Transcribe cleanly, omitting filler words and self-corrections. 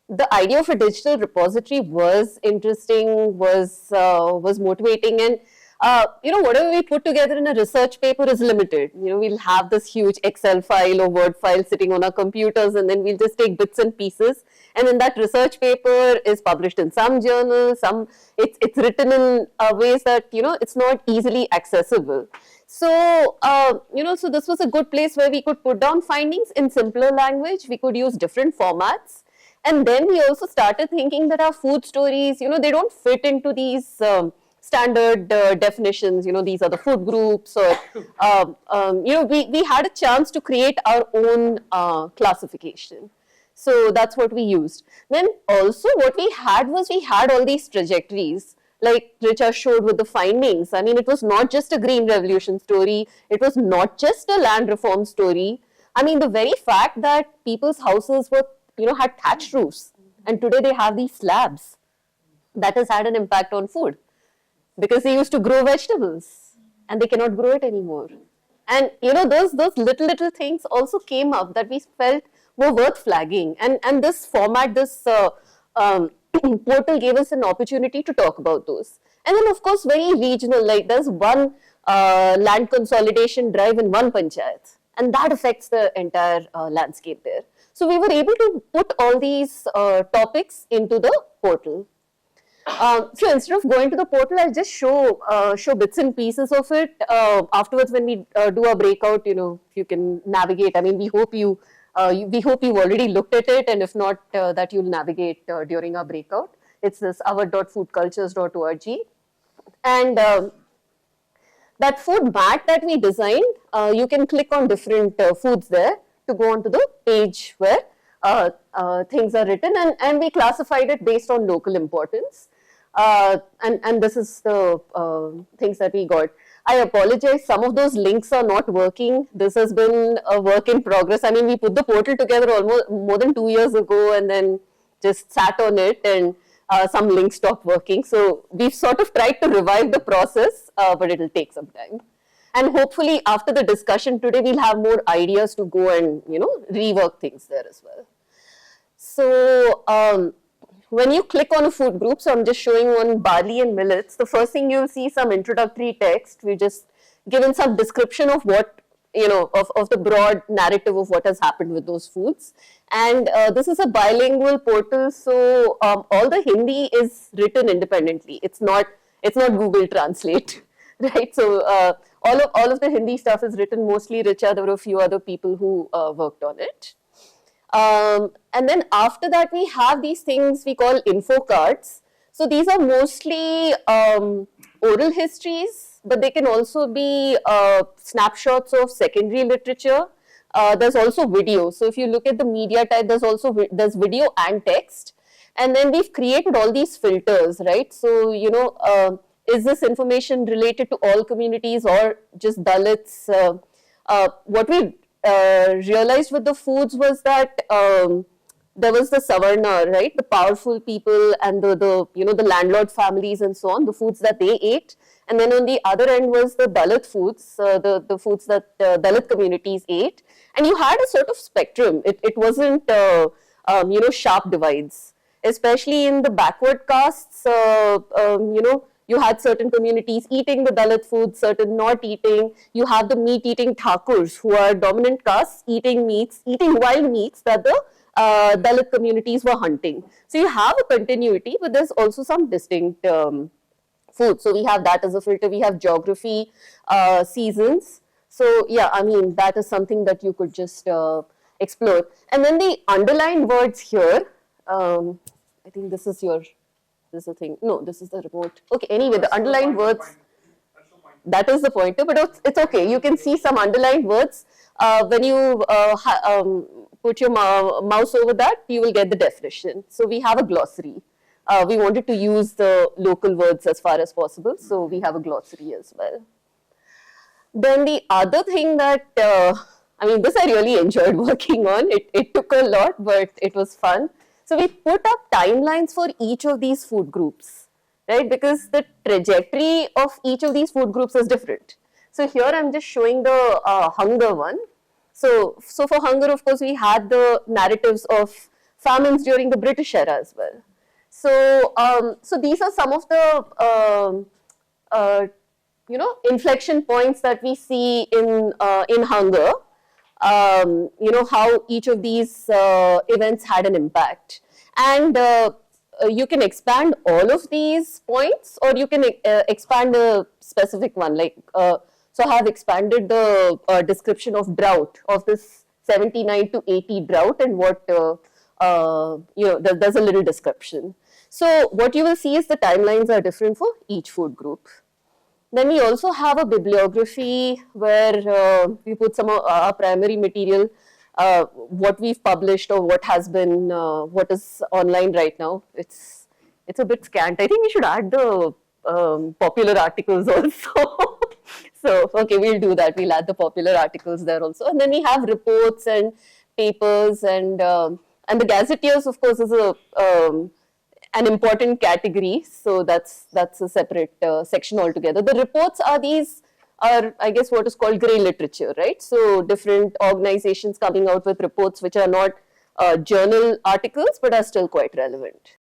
the idea of a digital repository was interesting, was motivating, and whatever we put together in a research paper is limited. We'll have this huge Excel file or Word file sitting on our computers, and then we'll just take bits and pieces. And then that research paper is published in some journal, it's written in ways that it's not easily accessible. So so this was a good place where we could put down findings in simpler language. We could use different formats. And then we also started thinking that our food stories, they don't fit into these standard definitions, these are the food groups, or, we had a chance to create our own classification. So that's what we used. Then also what we had was we had all these trajectories, like Richa showed with the findings. I mean, it was not just a green revolution story. It was not just a land reform story. I mean, the very fact that people's houses were had thatched roofs, and today they have these slabs, that has had an impact on food, because they used to grow vegetables and they cannot grow it anymore. And those little things also came up that we felt were worth flagging, and this format, this portal gave us an opportunity to talk about those. And then of course very regional, like there's one land consolidation drive in one panchayat, and that affects the entire landscape there. So we were able to put all these topics into the portal. So instead of going to the portal, I'll just show bits and pieces of it. Afterwards, when we do a breakout, you can navigate. I mean, we hope you've already looked at it, and if not, that you'll navigate during our breakout. It's this avadh.foodcultures.org, and that food mat that we designed, you can click on different foods there to go onto the page where things are written, and we classified it based on local importance. And this is the things that we got. I apologize, some of those links are not working. This has been a work in progress. I mean, we put the portal together almost more than 2 years ago, and then just sat on it, and some links stopped working. So we've sort of tried to revive the process, but it'll take some time. And hopefully after the discussion today, we'll have more ideas to go and, rework things there as well. So when you click on a food group, so I'm just showing on barley and millets, the first thing you'll see some introductory text. We've just given some description of what, of the broad narrative of what has happened with those foods. And this is a bilingual portal, so all the Hindi is written independently. It's not Google Translate, right? So all of the Hindi stuff is written mostly Richa. There were a few other people who worked on it. And then after that, we have these things we call info cards. So these are mostly oral histories, but they can also be snapshots of secondary literature. There's also video. So if you look at the media type, there's video and text. And then we've created all these filters, right? So, is this information related to all communities or just Dalits? What we realized with the foods was that there was the Savarna, right? The powerful people and the landlord families and so on, the foods that they ate. And then on the other end was the Dalit foods, the foods that Dalit communities ate. And you had a sort of spectrum. It wasn't, sharp divides, especially in the backward castes, you had certain communities eating the Dalit food, certain not eating. You have the meat-eating Thakurs, who are dominant castes, eating wild meats that the Dalit communities were hunting. So you have a continuity, but there's also some distinct food. So we have that as a filter. We have geography, seasons. So yeah, I mean, that is something that you could just explore. And then the underlined words here, I think this is the thing. No, this is the remote. Okay, anyway, the underlined words, that is the pointer, but it's okay. You can see some underlined words. When you put your mouse over that, you will get the definition. So we have a glossary. We wanted to use the local words as far as possible, so we have a glossary as well. Then the other thing that, this I really enjoyed working on. It took a lot, but it was fun. So we put up timelines for each of these food groups, right? Because the trajectory of each of these food groups is different. So here I'm just showing the hunger one. So for hunger, of course, we had the narratives of famines during the British era as well. So these are some of the inflection points that we see in hunger. How each of these events had an impact, and you can expand all of these points, or you can expand a specific one. So I have expanded the description of drought, of this 79 to 80 drought, and what there's a little description. So what you will see is the timelines are different for each food group. Then we also have a bibliography where we put some of our primary material, what we've published or what has been, what is online right now. It's a bit scant. I think we should add the popular articles also. So, okay, we'll do that. We'll add the popular articles there also. And then we have reports and papers, and the gazetteers, of course, is an important category. So that's a separate section altogether. The reports are I guess, what is called grey literature, right? So different organizations coming out with reports which are not journal articles but are still quite relevant.